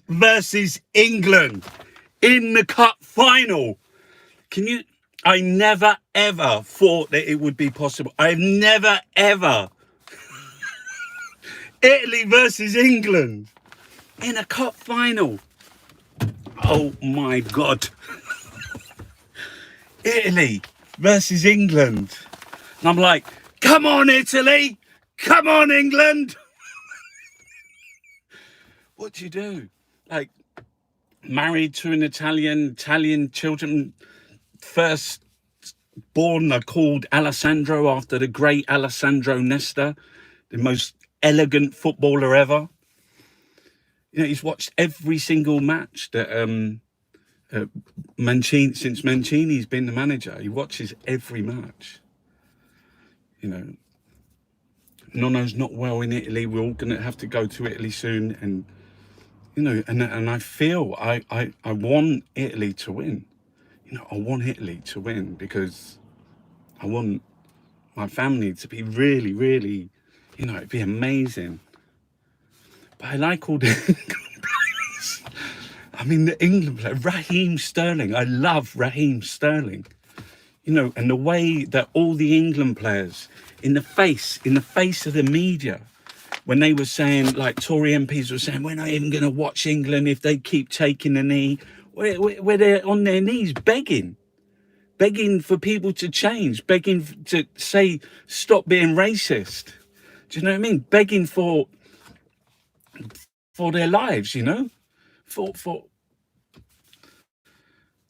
versus England in the cup final. Can you? I never ever thought that it would be possible. I've never ever. Italy versus England in a cup final. Oh my God. Italy versus England. And I'm like, come on, Italy. Come on, England. What do you do? Like, married to an Italian children, first born are called Alessandro after the great Alessandro Nesta, the most elegant footballer ever. You know, he's watched every single match that Mancini, since Mancini's been the manager. He watches every match. You know, Nono's not well in Italy. We're all going to have to go to Italy soon. And, you know, and I feel I want Italy to win. You know, I want Italy to win because I want my family to be really, really, you know, it'd be amazing. But I like all the England players. I mean, the England player, Raheem Sterling. I love Raheem Sterling. You know, and the way that all the England players in the face of the media, when they were saying, like Tory MPs were saying, we're not even going to watch England if they keep taking the knee, where they're on their knees begging for people to change, begging to say, stop being racist. Do you know what I mean? Begging for their lives, you know, for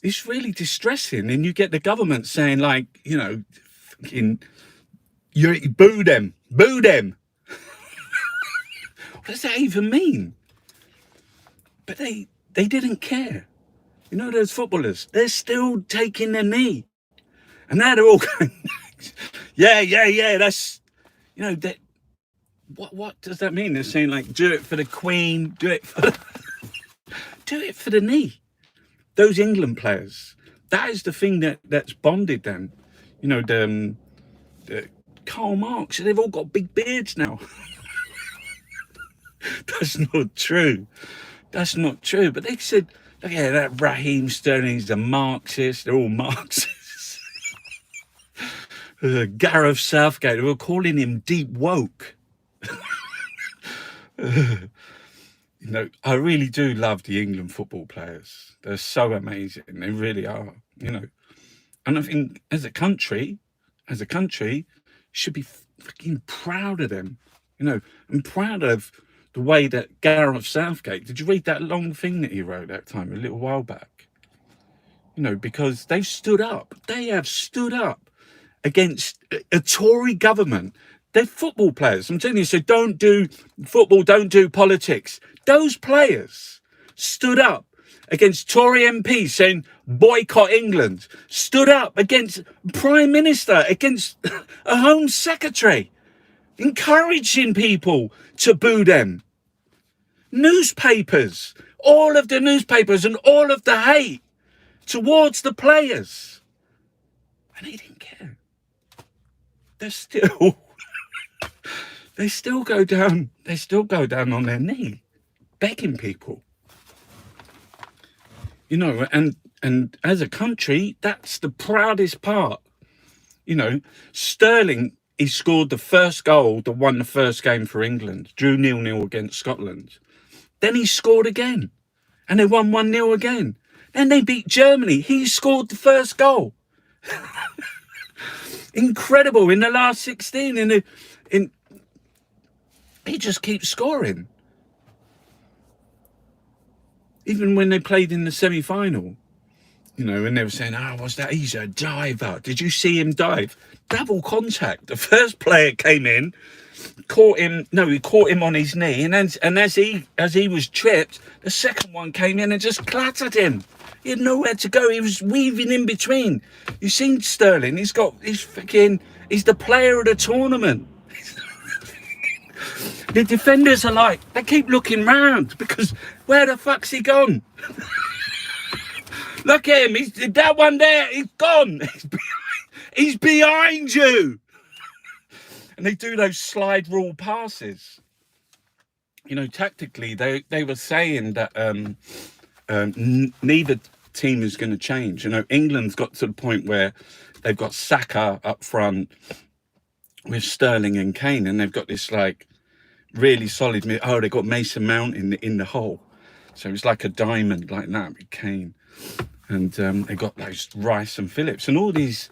it's really distressing. And you get the government saying, like, you know, fucking, you boo them. What does that even mean? But they didn't care. You know, those footballers, they're still taking their knee. And now they're all going, yeah, that's, you know, that. What does that mean? They're saying, like, do it for the Queen, do it for the knee. Those England players, that is the thing that's bonded them. You know, the Karl Marx, they've all got big beards now. That's not true. But they said, yeah, that Raheem Sterling's a Marxist. They're all Marxists. Gareth Southgate, they were calling him deep woke. You know, I really do love the England football players. They're so amazing. They really are, you know. And I think as a country, should be fucking proud of them. You know, and proud of the way that Gareth Southgate, did you read that long thing that he wrote that time a little while back? You know, because they've stood up. They have stood up against a Tory government. They're football players. I'm telling you, so don't do football, don't do politics. Those players stood up against Tory MPs saying boycott England, stood up against Prime Minister, against a Home Secretary, encouraging people to boo them. Newspapers, all of the newspapers and all of the hate towards the players. And they didn't care. They're still... They still go down on their knee, begging people. You know, and as a country, that's the proudest part. You know, Sterling, he scored the first goal that won the first game for England, drew 0-0 against Scotland. Then he scored again, and they won 1-0 again. Then they beat Germany. He scored the first goal. Incredible, in the last 16, he just keeps scoring. Even when they played in the semi-final, you know, and they were saying, what's that? He's a diver. Did you see him dive? Double contact. The first player came in, caught him on his knee, and as he was tripped, the second one came in and just clattered him. He had nowhere to go. He was weaving in between. You've seen Sterling. He's the player of the tournament. The defenders are like, they keep looking round because where the fuck's he gone? Look at him, he's that one there, he's gone. He's behind you. And they do those slide rule passes. you know, tactically, they were saying that neither team is going to change. You know, England's got to the point where they've got Saka up front with Sterling and Kane, and they've got this like really solid. Oh, they got Mason Mount in the hole, so it's like a diamond like that with Kane, and they got those Rice and Phillips and all these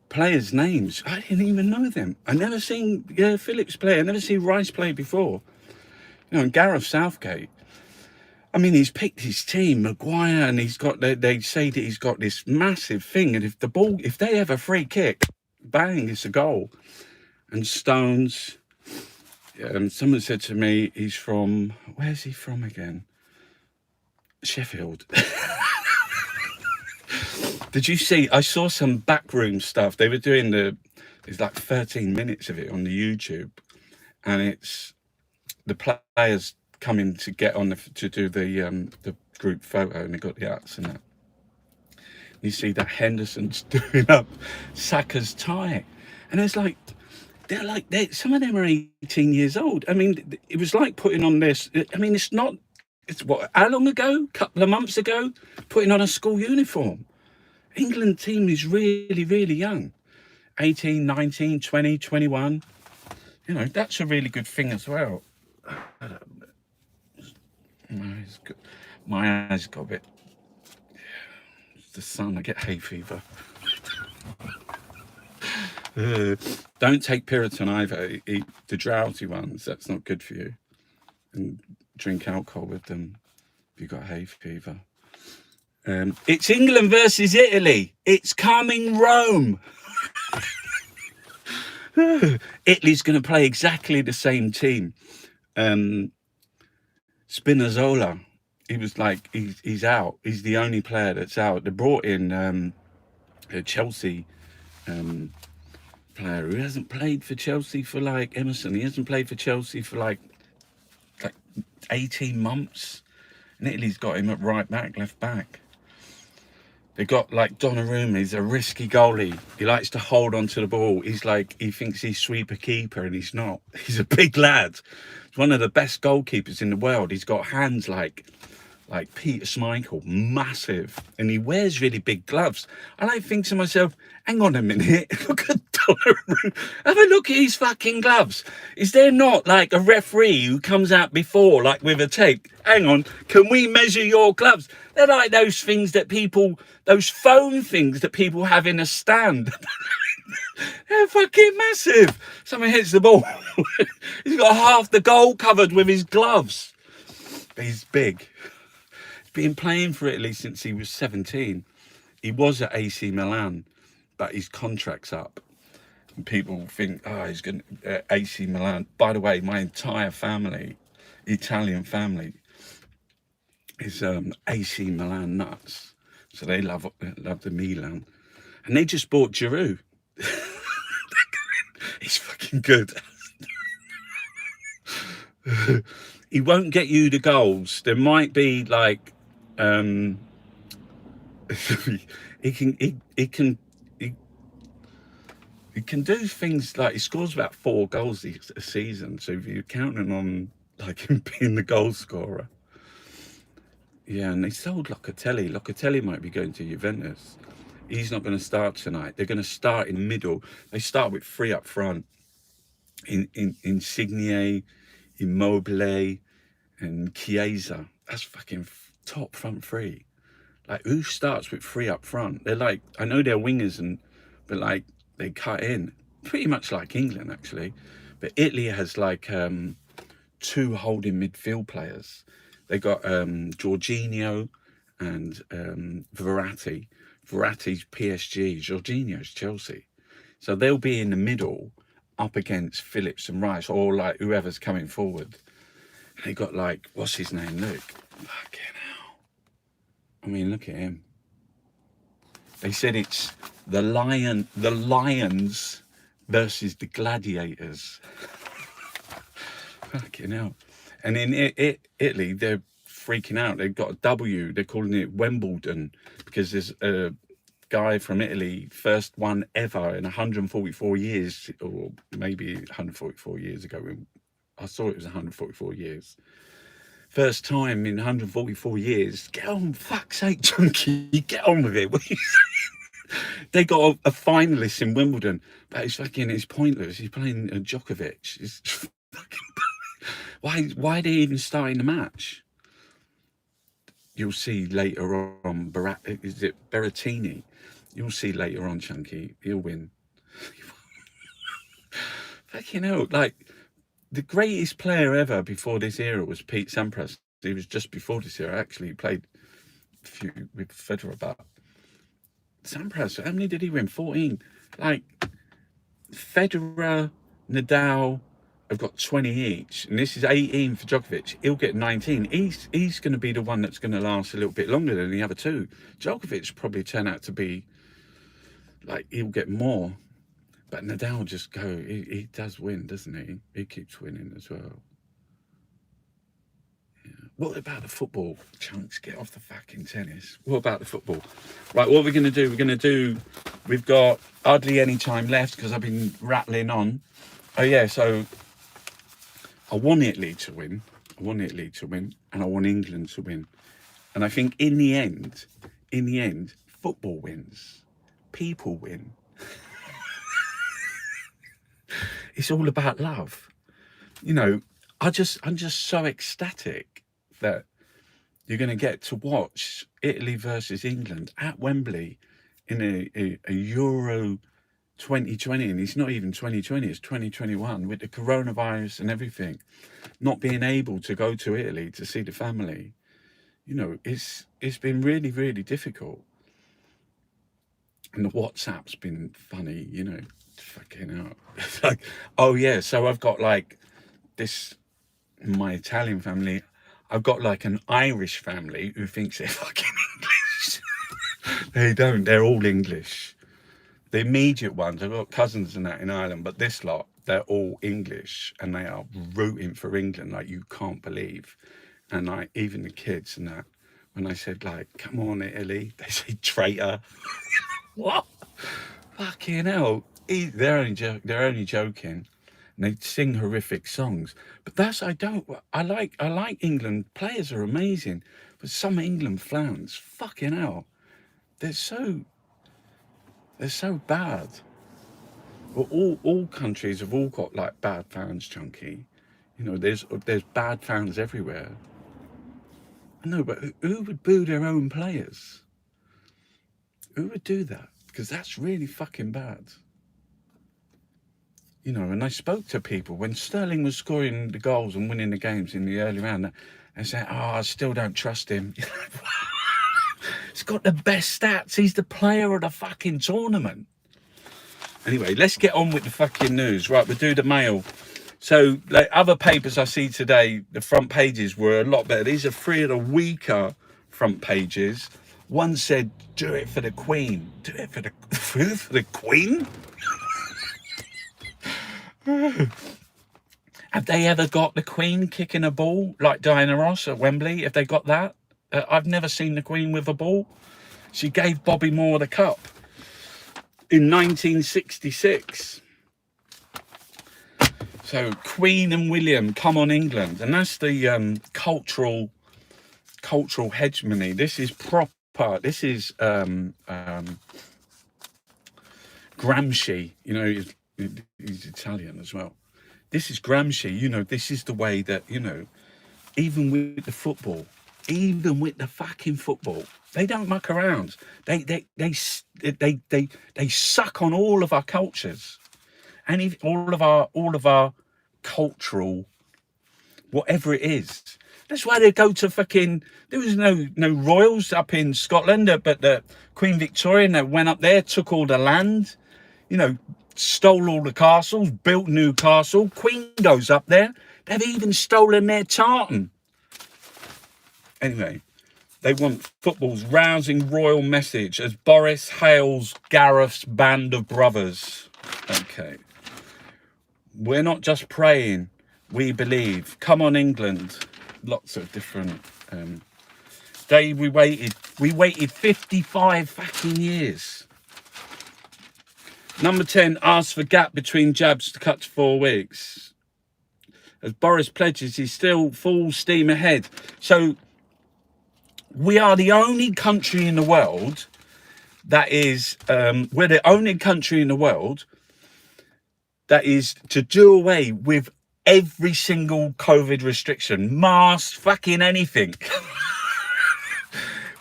players' names. I didn't even know them. I never seen Phillips play. I never seen Rice play before. You know, and Gareth Southgate. I mean, he's picked his team, Maguire, and he's got. They say that he's got this massive thing, and if they have a free kick, bang, it's a goal. And Stones. Someone said to me, he's from, where's he from again? Sheffield. Did you see? I saw some backroom stuff. They were doing there's like 13 minutes of it on the YouTube, and it's the players coming to get on to do the group photo, and they got the hats and that. You see that Henderson's doing up Saka's tie, and it's like some of them are 18 years old. I mean, it was like putting on this. I mean, it's what, how long ago? Couple of months ago, putting on a school uniform. England team is really, really young. 18, 19, 20, 21. You know, that's a really good thing as well. My eyes got a bit. It's the sun. I get hay fever. Don't take Piriton either. Eat the drowsy ones. That's not good for you. And drink alcohol with them if you've got hay fever. It's England versus Italy. It's coming Rome. Italy's going to play exactly the same team. Spinazzola, he was like, he's out. He's the only player that's out. They brought in a Chelsea player who hasn't played for Chelsea for like Emerson. He hasn't played for Chelsea for like 18 months. And Italy's got him at right back, left back. They got like Donnarumma. He's a risky goalie. He likes to hold onto the ball. He's like, he thinks he's sweeper keeper, and he's not. He's a big lad. He's one of the best goalkeepers in the world. He's got hands like Peter Schmeichel, massive, and he wears really big gloves. And I think to myself, hang on a minute, look at Donnarumma. Have a look at his fucking gloves. Is there not like a referee who comes out before, like with a tape? Hang on, can we measure your gloves? They're like those things that those foam things that people have in a stand. They're fucking massive. Someone hits the ball. He's got half the goal covered with his gloves. But he's big. Been playing for Italy since he was 17. He was at AC Milan, but his contract's up. And people think, he's going to AC Milan. By the way, my entire family, Italian family, is AC Milan nuts. So they love the Milan. And they just bought Giroud. He's fucking good. He won't get you the goals. There might be like he can do things like he scores about 4 goals a season. So if you're counting on like him being the goal scorer, yeah. And they sold Locatelli. Locatelli might be going to Juventus. He's not going to start tonight. They're going to start in the middle. They start with 3 up front. Insigne, Immobile, and Chiesa. That's fucking top front 3. Like, who starts with 3 up front? They're like, I know they're wingers, but like they cut in pretty much like England actually. But Italy has like 2 holding midfield players. They got Jorginho and Verratti. Verratti's PSG, Jorginho's Chelsea. So they'll be in the middle up against Phillips and Rice, or like whoever's coming forward. They got like, what's his name? Look. Fucking hell. I mean, look at him. They said it's the lions versus the gladiators. Fucking hell. And in Italy, they're freaking out. They've got a W. They're calling it Wimbledon because there's a guy from Italy, first one ever in 144 years, or maybe 144 years ago, I saw it was 144 years. First time in 144 years. Get on, fuck's sake, Chunky, get on with it. They got a finalist in Wimbledon, but it's pointless. He's playing Djokovic. It's fucking, why did he even start in the match? You'll see later on. Is it Berrettini? You'll see later on, Chunky. He'll win. Fucking hell! Like the greatest player ever before this era was Pete Sampras. He was just before this era. Actually, he played a few with Federer, but Sampras, how many did he win? 14. Like Federer, Nadal have got 20 each, and this is 18 for Djokovic. He'll get 19. He's going to be the one that's going to last a little bit longer than the other two. Djokovic probably turn out to be like he'll get more, but Nadal just go. He does win, doesn't he? He keeps winning as well. What about the football? Chunks, get off the fucking tennis. What about the football? Right, what we're going to do, we've got hardly any time left because I've been rattling on. Oh yeah, so I want Italy to win. And I want England to win. And I think in the end, football wins. People win. It's all about love. You know, I'm just so ecstatic that you're going to get to watch Italy versus England at Wembley in a Euro 2020, and it's not even 2020, it's 2021, with the coronavirus and everything, not being able to go to Italy to see the family. You know, it's been really, really difficult. And the WhatsApp's been funny, you know, fucking hell. It's like, oh yeah, so I've got like this, my Italian family, I've got like an Irish family who thinks they're fucking English. They don't, they're all English. The immediate ones, I've got cousins and that in Ireland, but this lot, they're all English and they are rooting for England like you can't believe. And like even the kids and that, when I said like, come on Italy, they say traitor. What? Fucking hell. They're only joking. And they sing horrific songs. But I like England. Players are amazing. But some England fans, fucking hell, they're so bad. Well, all countries have all got like bad fans, Chunky. You know, there's bad fans everywhere. No, but who would boo their own players? Who would do that? Because that's really fucking bad. You know, and I spoke to people when Sterling was scoring the goals and winning the games in the early round, and said, oh, I still don't trust him. He's got the best stats. He's the player of the fucking tournament. Anyway, let's get on with the fucking news. Right, we'll do the mail. So, like other papers I see today, the front pages were a lot better. These are three of the weaker front pages. One said, do it for the Queen. Do it for the Queen? Have they ever got the Queen kicking a ball like Diana Ross at Wembley? Have they got that? I've never seen the Queen with a ball. She gave Bobby Moore the cup in 1966. So Queen and William, come on England. And that's the cultural hegemony. This is proper. This is Gramsci. You know, he's Italian as well. This is Gramsci. You know, this is the way that, you know, even with the fucking football, they don't muck around. They suck on all of our cultures, and all of our cultural, whatever it is. That's why they go to fucking. There was no royals up in Scotland, but the Queen Victoria, that went up there, took all the land, you know, stole all the castles, built Newcastle. Queen goes up there. They've even stolen their tartan. Anyway, they want football's rousing royal message as Boris hails Gareth's band of brothers. Okay. We're not just praying, we believe. Come on, England. Lots of different... we waited 55 fucking years. Number 10, ask for gap between jabs to cut to 4 weeks. as Boris pledges he's still full steam ahead. So we are the only country in the world that is, we're the only country in the world that is to do away with every single COVID restriction, mask, fucking anything.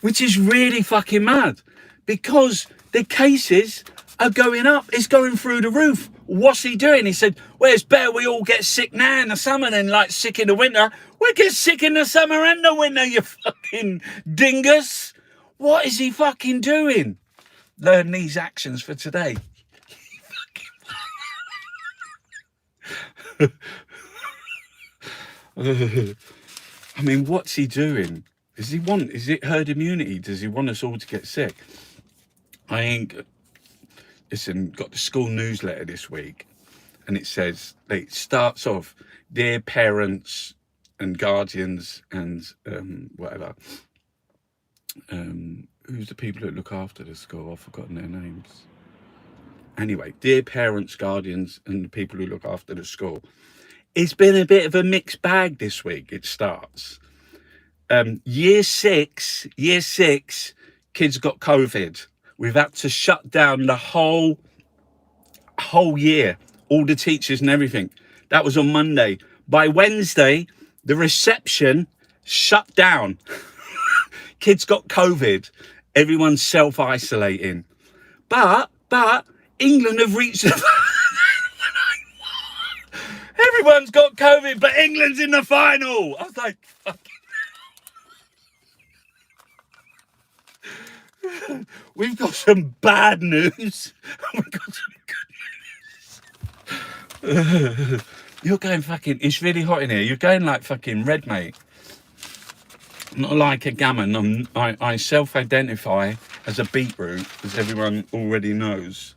Which is really fucking mad, because the cases are going up. It's going through the roof. What's he doing? He said, well, it's better we all get sick now in the summer than like sick in the winter. We get sick in the summer and the winter, you fucking dingus. What is he fucking doing? Learn these actions for today. I mean, what's he doing? Is it herd immunity? Does he want us all to get sick? Listen, got the school newsletter this week, and it says, it starts off, dear parents and guardians and whatever. Who's the people that look after the school? I've forgotten their names. Anyway, dear parents, guardians, and the people who look after the school. It's been a bit of a mixed bag this week. It starts. Year six, kids got COVID. We've had to shut down the whole year, all the teachers and everything. That was on Monday. By Wednesday, the reception shut down. Kids got COVID. Everyone's self-isolating. But England have reached the... Everyone's got COVID, but England's in the final. I was like, fuck. We've got some bad news. We've got some good news. You're going fucking... It's really hot in here. You're going like fucking red, mate. Not like a gammon. I self-identify as a beetroot, as everyone already knows.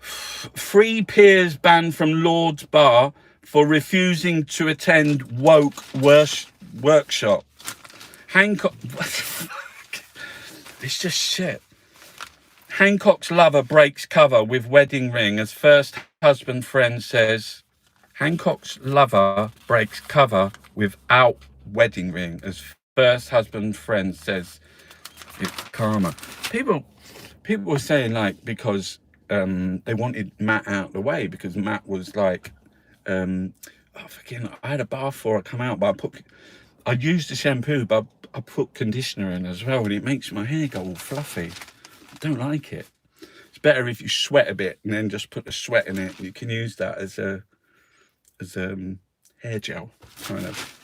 3 peers banned from Lord's Bar for refusing to attend woke workshop. Hancock... What the fuck? It's just shit. Hancock's lover breaks cover with wedding ring as first husband friend says... Hancock's lover breaks cover without wedding ring as first husband friend says it's karma. People were saying, like, because they wanted Matt out of the way, because Matt was like, I had a bath before I come out, but I used the shampoo, but I put conditioner in as well, and it makes my hair go all fluffy. I don't like it. It's better if you sweat a bit and then just put the sweat in it. You can use that as hair gel, kind of.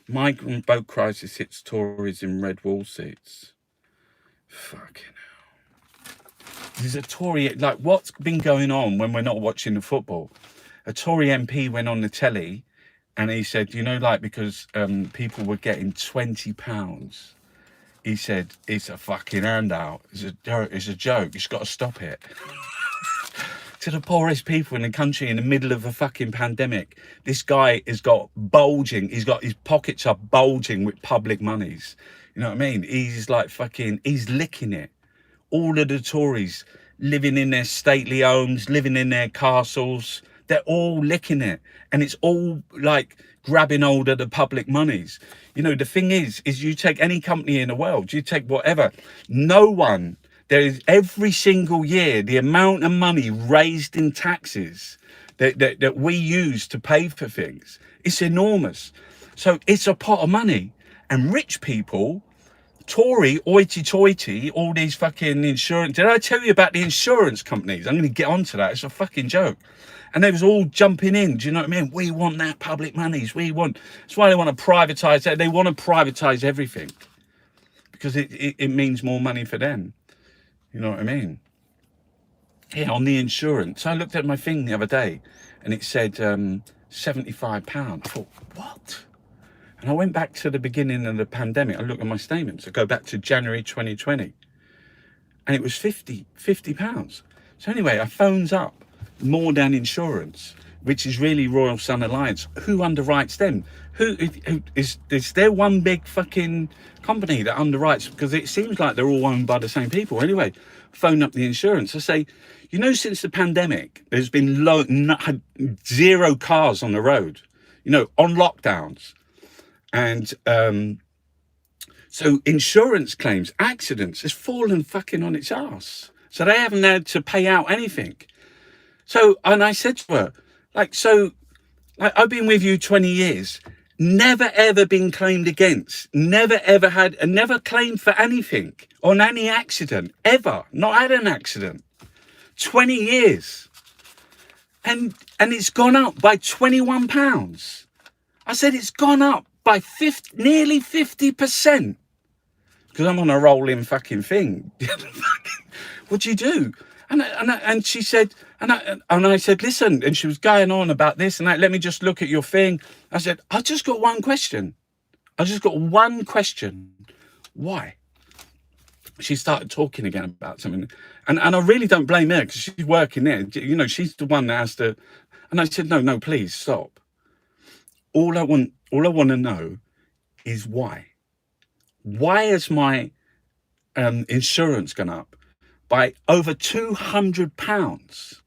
Migrant boat crisis hits Tories in red wall seats. Fucking hell. There's a Tory, like, what's been going on when we're not watching the football? A Tory MP went on the telly and he said, you know, like, because people were getting £20, he said, it's a fucking handout. It's a joke. You've got to stop it. To the poorest people in the country in the middle of a fucking pandemic. This guy has got bulging. His pockets are bulging with public monies. You know what I mean? He's like fucking, he's licking it. All of the Tories living in their stately homes, living in their castles. They're all licking it. And it's all like grabbing hold of the public monies. You know, the thing is you take any company in the world, you take whatever, no one... There is every single year the amount of money raised in taxes that we use to pay for things. It's enormous. So it's a pot of money. And rich people, Tory, hoity-toity, all these fucking insurance... Did I tell you about the insurance companies? I'm going to get onto that. It's a fucking joke. And they was all jumping in. Do you know what I mean? We want that public monies. That's why they want to privatise that. They want to privatise everything. Because it means more money for them. You know what I mean? Yeah, on the insurance. I looked at my thing the other day and it said £75. I thought, what? And I went back to the beginning of the pandemic. I looked at my statements. I go back to January 2020. And it was £50. So anyway, I phones up more than insurance. which is really Royal Sun Alliance. Who underwrites them? Who is there one big fucking company that underwrites? Because it seems like they're all owned by the same people. Anyway, phone up the insurance. I say, you know, since the pandemic, there's been zero cars on the road, you know, on lockdowns. And so insurance claims, accidents, has fallen fucking on its ass. So they haven't had to pay out anything. So, and I said to her, like, I've been with you 20 years, never ever been claimed against, never ever had, and never claimed for anything on any accident, ever, not had an accident. 20 years. And it's gone up by £21. I said, it's gone up by nearly 50%. Because I'm on a rolling fucking thing. What do you do? And she said, and I said, listen, and she was going on about this and that. Let me just look at your thing. I said, I've just got one question. Why? She started talking again about something. And I really don't blame her because she's working there. You know, she's the one that has to. And I said, no, please stop. All I want to know is why. Why has my insurance gone up by over £200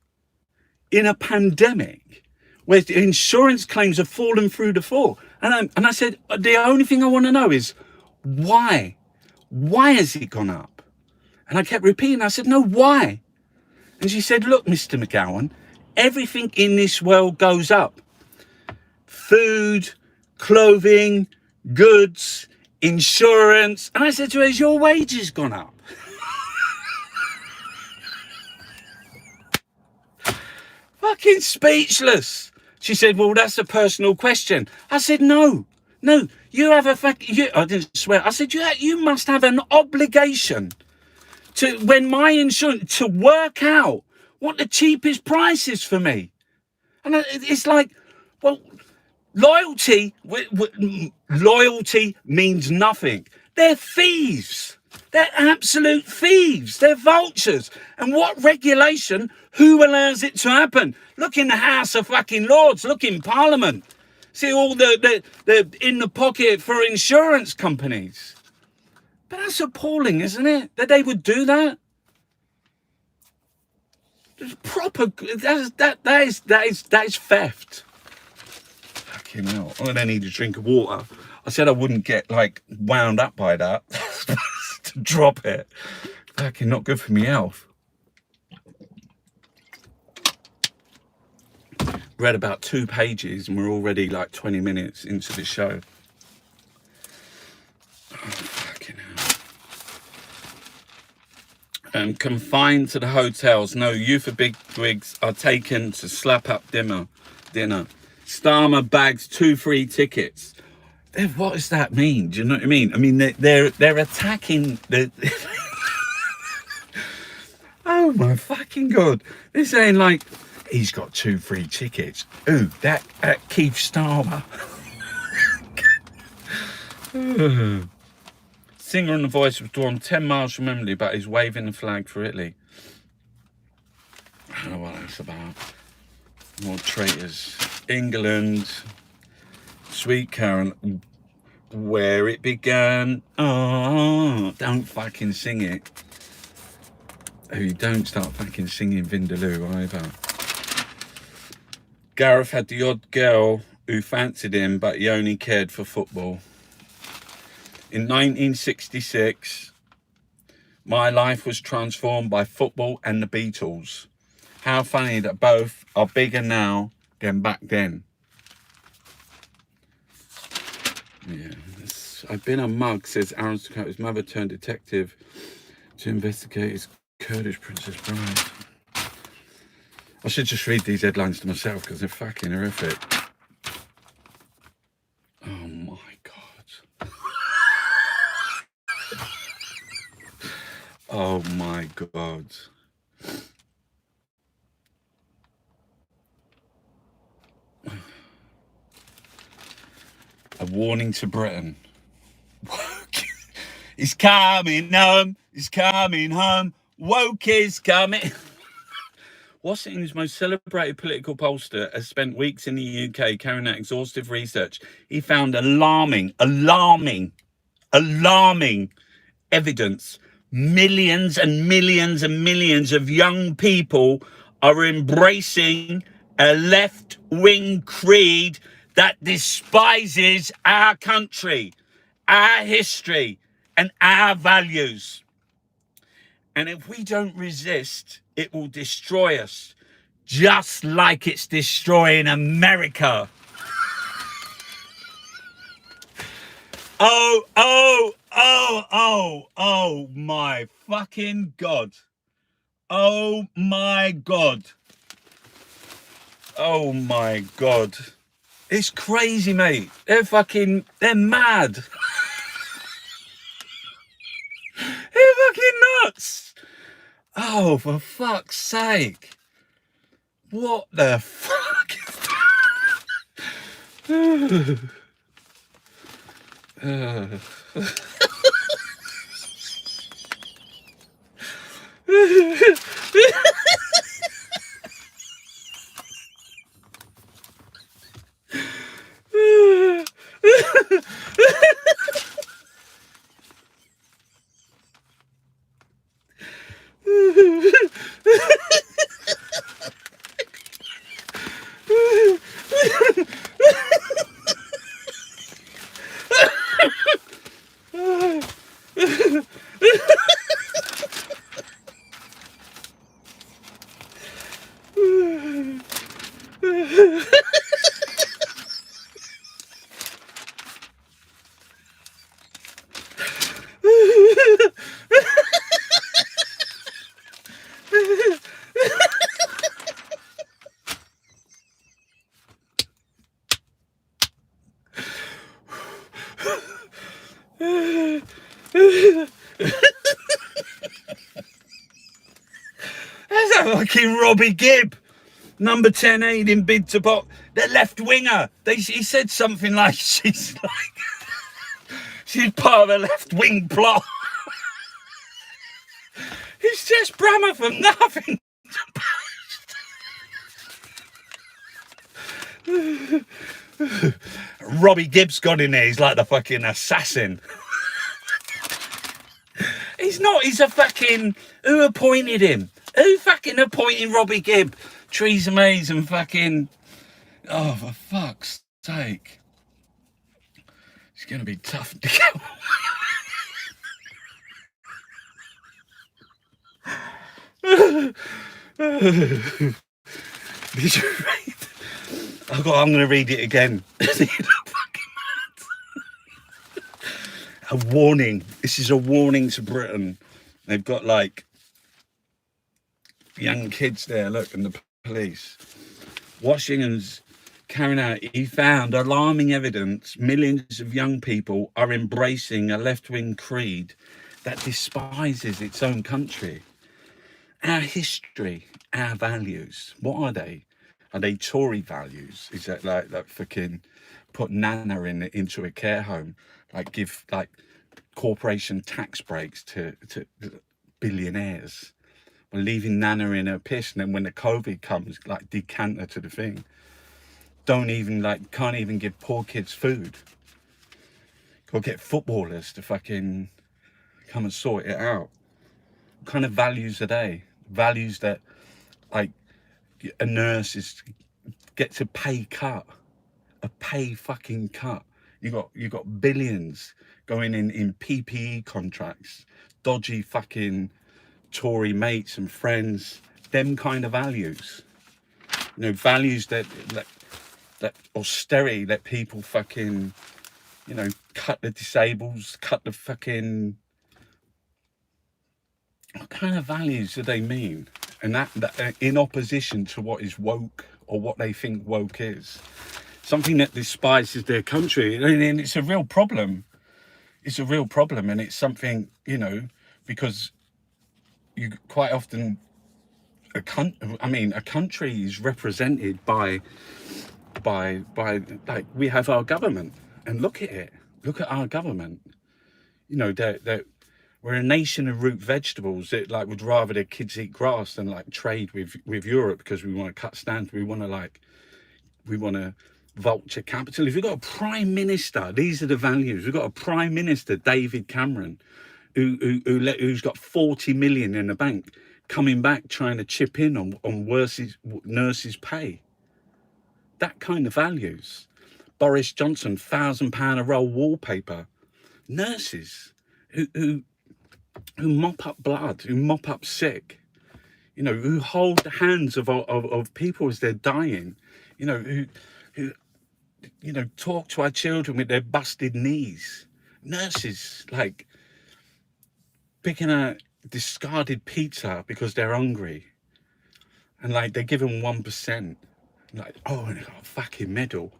in a pandemic where the insurance claims have fallen through the floor? And I said, the only thing I want to know is why? Why has it gone up? And I kept repeating, I said, no, why? And she said, look, Mr. McGowan, everything in this world goes up. Food, clothing, goods, insurance. And I said to her, has your wages gone up? Fucking speechless. She said, well, that's a personal question. I said, no, you have I didn't swear. I said, you must have an obligation to, when my insurance, to work out what the cheapest price is for me. And it's like, well, loyalty means nothing. They're thieves. They're absolute thieves. They're vultures. And what regulation? Who allows it to happen? Look in the House of fucking Lords. Look in Parliament. See all the in the pocket for insurance companies. But that's appalling, isn't it? That they would do that. It's proper. That is theft. Fucking hell. I don't need a drink of water. I said I wouldn't get like wound up by that. To drop it. Fucking not good for me health. Read about 2 pages and we're already like 20 minutes into the show. Oh, fucking hell. Confined to the hotels. No, youth of bigwigs are taken to slap up dinner. Starmer bags 2 free tickets. What does that mean? Do you know what I mean? I mean, they're attacking the... Oh my fucking God. They're saying like, he's got 2 free tickets. Ooh, that Keith Starmer. Singer and the Voice was drawn 10 miles from Emily, but he's waving the flag for Italy. I don't know what that's about. More traitors. England. Sweet Karen. Where it began. Oh, don't fucking sing it. Oh, you don't start fucking singing Vindaloo either. Gareth had the odd girl who fancied him, but he only cared for football. In 1966, my life was transformed by football and the Beatles. How funny that both are bigger now than back then. Yeah, I've been a mug, says Aaron Scott. His mother turned detective to investigate his Kurdish Princess Bride. I should just read these headlines to myself because they're fucking horrific. Oh my God. Oh my God. A warning to Britain. He's coming home. He's coming home. Woke is coming. Washington's most celebrated political pollster has spent weeks in the UK carrying out exhaustive research. He found alarming evidence. Millions and millions and millions of young people are embracing a left-wing creed that despises our country, our history, and our values. And if we don't resist, it will destroy us, just like it's destroying America. Oh my fucking God. Oh my God. Oh my God. It's crazy, mate. They're mad. They're fucking nuts. Oh, for fuck's sake. What the fuck is that? That's a fucking Robbie Gibb, number 10 aid in bid to box. The left winger. He said something like she's part of the left wing plot. It's just Brammer from nothing. Robbie Gibb's got in there. He's like the fucking assassin. He's not. He's a fucking... Who appointed him? Who fucking appointed Robbie Gibb? Theresa May's and fucking... Oh, for fuck's sake. It's going to be tough to get. Did you read? I'm going to read it again. A warning. This is a warning to Britain. They've got like young kids there, look, and the police. Washington's carrying out, he found alarming evidence millions of young people are embracing a left-wing creed that despises its own country, our history, our values. What are they? Are they Tory values? Is that like fucking put Nana into a care home, like give like corporation tax breaks to billionaires, or leaving Nana in her piss, and then when the COVID comes, like decanter to the thing? Can't even give poor kids food. Go get footballers to fucking come and sort it out. What kind of values are they? Values that like a nurse gets a pay cut, a pay fucking cut. You got billions going in PPE contracts, dodgy fucking Tory mates and friends. Them kind of values, values that austerity, that people fucking, cut the disables, cut the fucking. What kind of values do they mean? And that in opposition to what is woke, or what they think woke is. Something that despises their country. And it's a real problem. It's a real problem. And it's something, because you quite often, a country is represented by like, we have our government. And look at it. Look at our government. We're a nation of root vegetables that like would rather their kids eat grass than like trade with Europe, because we want to cut standards. We want to vulture capital. If we've got a prime minister, these are the values. We've got a prime minister, David Cameron, who's got 40 million in the bank, coming back trying to chip in on nurses' pay. That kind of values. Boris Johnson, £1,000 a roll wallpaper. Nurses who mop up blood, who mop up sick, who hold the hands of people as they're dying, who talk to our children with their busted knees. Nurses, like, picking a discarded pizza because they're hungry. And, like, they give them 1%. Like, oh, and they got a fucking medal.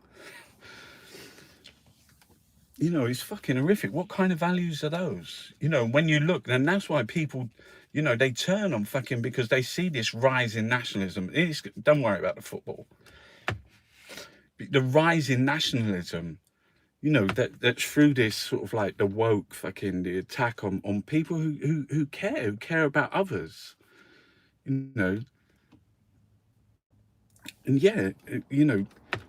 It's fucking horrific. What kind of values are those? When you look, and that's why people, they turn on fucking, because they see this rise in nationalism. Don't worry about the football. The rise in nationalism, that's through this sort of like the woke fucking, the attack on people who care about others, and yeah,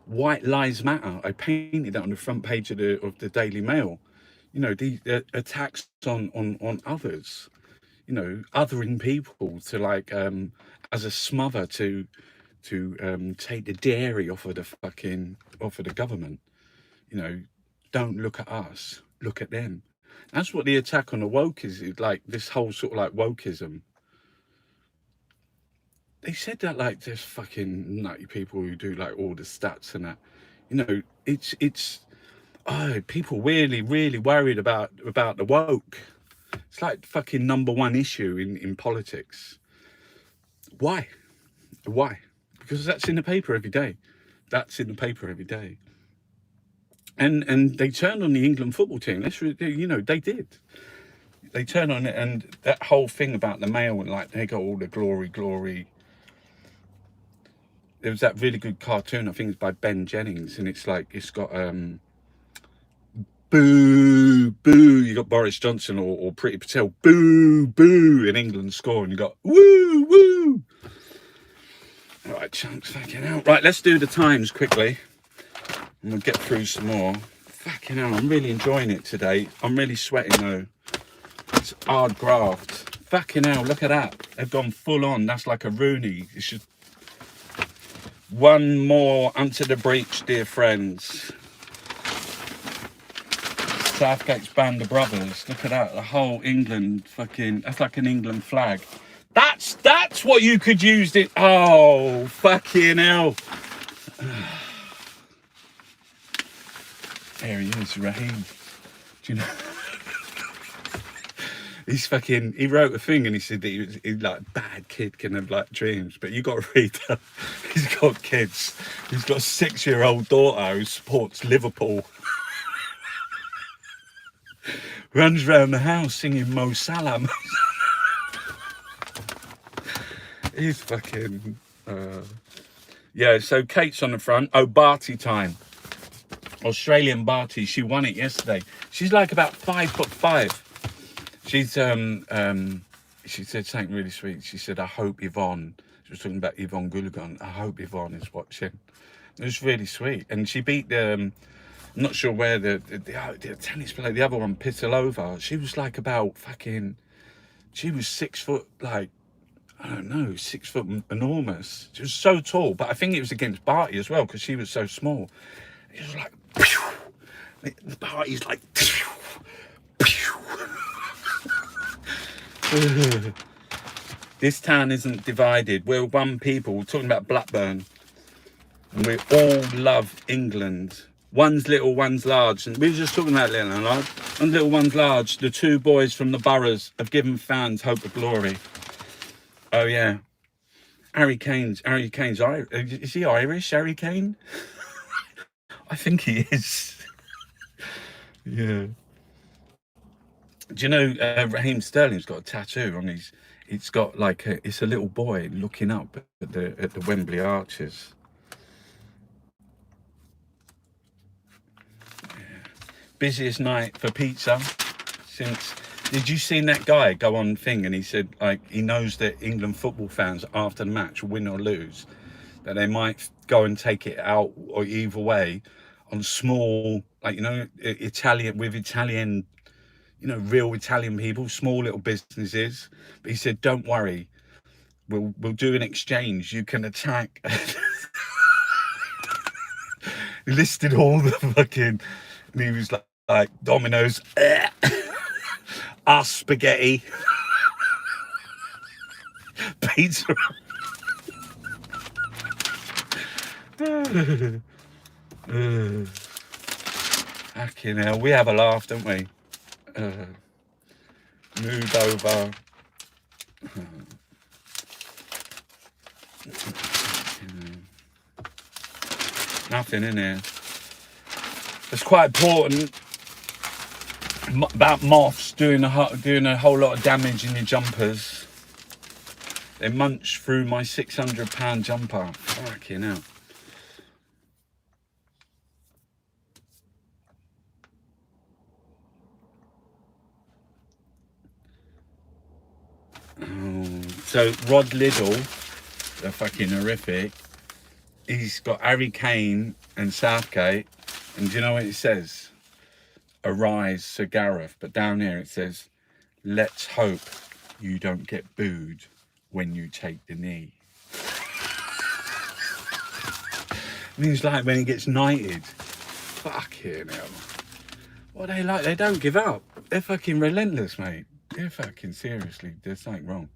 white lives matter. I painted that on the front page of the Daily Mail. The attacks on others, othering people to like as a smother to take the dairy off of the government. Don't look at us, look at them. That's what the attack on the woke is like, this whole sort of like wokeism. They said that like there's fucking nutty people who do like all the stats and that. It's people really, really worried about the woke. It's like fucking #1 issue in politics. Why? Because that's in the paper every day. And they turned on the England football team. They did. They turned on it, and that whole thing about the Mail, and like they got all the glory. There was that really good cartoon, I think it's by Ben Jennings, and it's like, it's got boo, you got Boris Johnson or Priti Patel, boo, in England score, and you got woo. All right, chunks fucking out. Right, let's do the times quickly, and we'll get through some more. Fucking hell, I'm really enjoying it today. I'm really sweating though. It's hard graft. Fucking hell, look at that. They've gone full on. That's like a Rooney. It's just one more unto the breach, dear friends. Southgate's band of brothers. Look at that. The whole England fucking, that's like an England flag. That's what you could use it. Oh, fucking hell. There he is, Raheem. Do you know? He wrote a thing, and he said that he's like, bad kid can have like dreams, but you got to read that. He's got kids. He's got a 6-year-old daughter who supports Liverpool. Runs around the house singing Mo Salah. He's fucking, yeah, so Kate's on the front. Oh, Barty time. Australian Barty, she won it yesterday. She's like about 5'5". She's she said something really sweet. She said, I hope Yvonne, she was talking about Yvonne Goolagong, I hope Yvonne is watching. It was really sweet. And she beat I'm not sure where the tennis player, the other one, Pitilova. She was like about fucking, she was 6 foot, like, I don't know, 6 foot enormous. She was so tall, but I think it was against Barty as well, because she was so small. It was like, pew. The Barty's like, pew, pew. This town isn't divided. We're one people. We're talking about Blackburn, and we all love England. One's little, one's large, and we were just talking about little and large. One's little, one's large. The two boys from the boroughs have given fans hope of glory. Oh yeah, Harry Kane's Irish. Is he Irish, Harry Kane? I think he is. Yeah. Do you know Raheem Sterling's got a tattoo on his? It's got like it's a little boy looking up at the Wembley Arches. Yeah. Busiest night for pizza since Did you see that guy go on thing and he said like he knows that England football fans after the match, win or lose, that they might go and take it out or either way on small, like, you know, Italian, you know, real Italian people, small little businesses. But he said, don't worry, we'll do an exchange. You can attack. He listed all the fucking, and he was like Domino's, us spaghetti, pizza. Fucking hell, we have a laugh, don't we? Move over. Nothing in here. It's quite important about moths doing a whole lot of damage in your jumpers. They munch through my £600 jumper. Fucking hell. Oh, so Rod Liddell, the fucking horrific, he's got Harry Kane and Southgate, and do you know what it says? Arise, Sir Gareth. But down here it says, let's hope you don't get booed when you take the knee. Means like when he gets knighted. Fucking hell. What are they like? They don't give up. They're fucking relentless, mate. They're fucking seriously. There's something wrong.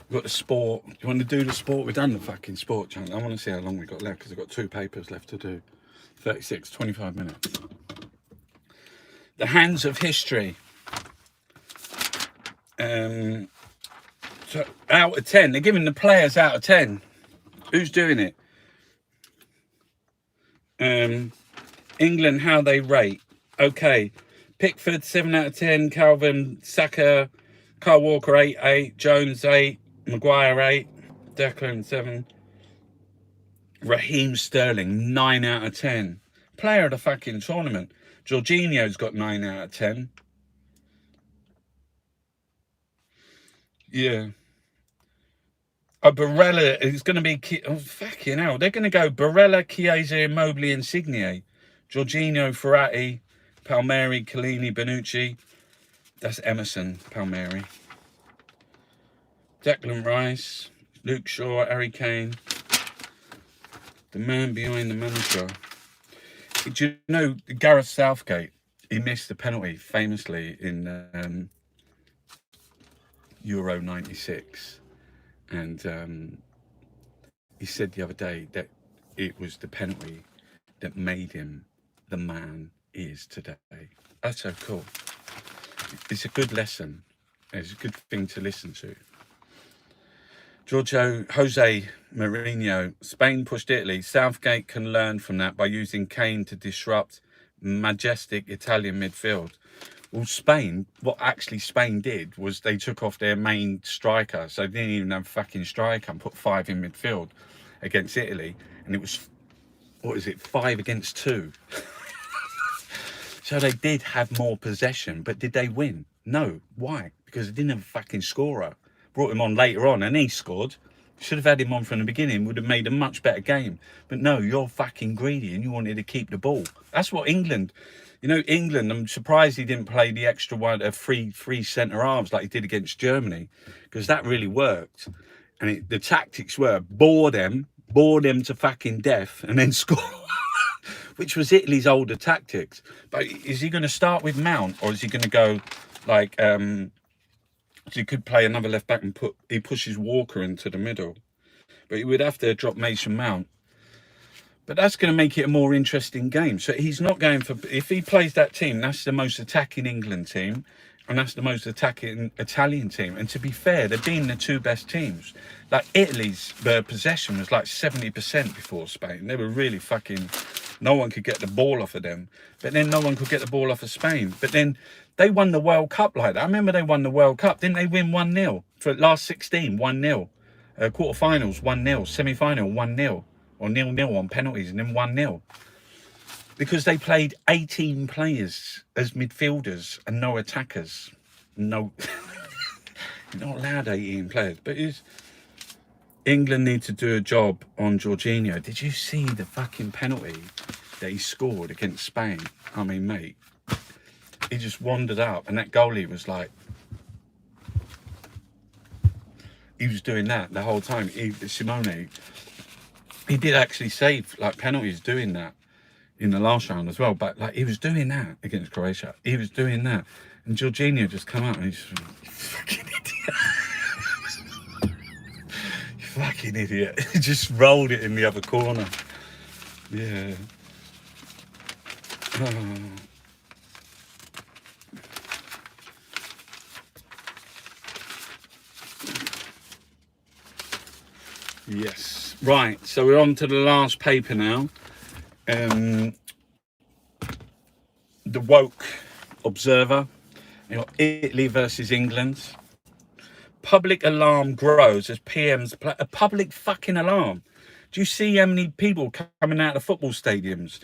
We've got the sport. Do you want to do the sport? We've done the fucking sport channel. I want to see how long we've got left because I've got 2 papers left to do. 36, 25 minutes. The hands of history. So out of 10. They're giving the players out of 10. Who's doing it? England, how they rate. Okay. Pickford, 7 out of 10. Calvin, Saka, Kyle Walker, 8. Jones, 8. Maguire, 8. Declan, 7. Raheem Sterling, 9 out of 10. Player of the fucking tournament. Jorginho's got 9 out of 10. Yeah. Barella is going to be... Oh, fucking hell. They're going to go Barella, Chiesa, Immobile, Insigne. Jorginho, Ferrati, Palmieri, Chiellini, Bonucci. That's Emerson, Palmieri. Declan Rice, Luke Shaw, Harry Kane. The man behind the manager. Do you know Gareth Southgate? He missed the penalty famously in Euro 96. And he said the other day that it was the penalty that made him the man he is today. That's so cool. It's a good lesson. It's a good thing to listen to. Jose Mourinho, Spain pushed Italy. Southgate can learn from that by using Kane to disrupt majestic Italian midfield. Well, Spain, what actually Spain did was they took off their main striker. So they didn't even have a fucking striker and put 5 in midfield against Italy. And it was, 5 against 2. So they did have more possession, but did they win? No. Why? Because they didn't have a fucking scorer. Brought him on later on and he scored. Should have had him on from the beginning, would have made a much better game. But no, you're fucking greedy and you wanted to keep the ball. That's what England, England, I'm surprised he didn't play the extra one of three centre halves like he did against Germany, because that really worked. And the tactics were bore them to fucking death and then score. Which was Italy's older tactics. But is he going to start with Mount, or is he going to go like... so he could play another left back and he pushes Walker into the middle. But he would have to drop Mason Mount. But that's going to make it a more interesting game. So he's not going for... If he plays that team, that's the most attacking England team. And that's the most attacking Italian team. And to be fair, they've been the 2 best teams. Like Italy's possession was like 70% before Spain. They were really fucking... No one could get the ball off of them. But then no one could get the ball off of Spain. But then they won the World Cup like that. I remember they won the World Cup. Didn't they win 1-0? For last 16, 1-0. Quarterfinals, 1-0. Semi-final, 1-0. Or 0-0 on penalties and then 1-0. because they played 18 players as midfielders and no attackers. No, you're not allowed 18 players. But England need to do a job on Jorginho. Did you see the fucking penalty that he scored against Spain? I mean, mate, he just wandered up, and that goalie was like, he was doing that the whole time. Simone, he did actually save like penalties doing that in the last round as well, but like he was doing that against Croatia. He was doing that, and Jorginho just come out and he's, you fucking idiot. You fucking idiot. He just rolled it in the other corner. Yeah. Oh. Yes. Right, so we're on to the last paper now. The woke observer. You got Italy versus England. Public alarm grows as PMs play. A public fucking alarm. Do you see how many people coming out of football stadiums?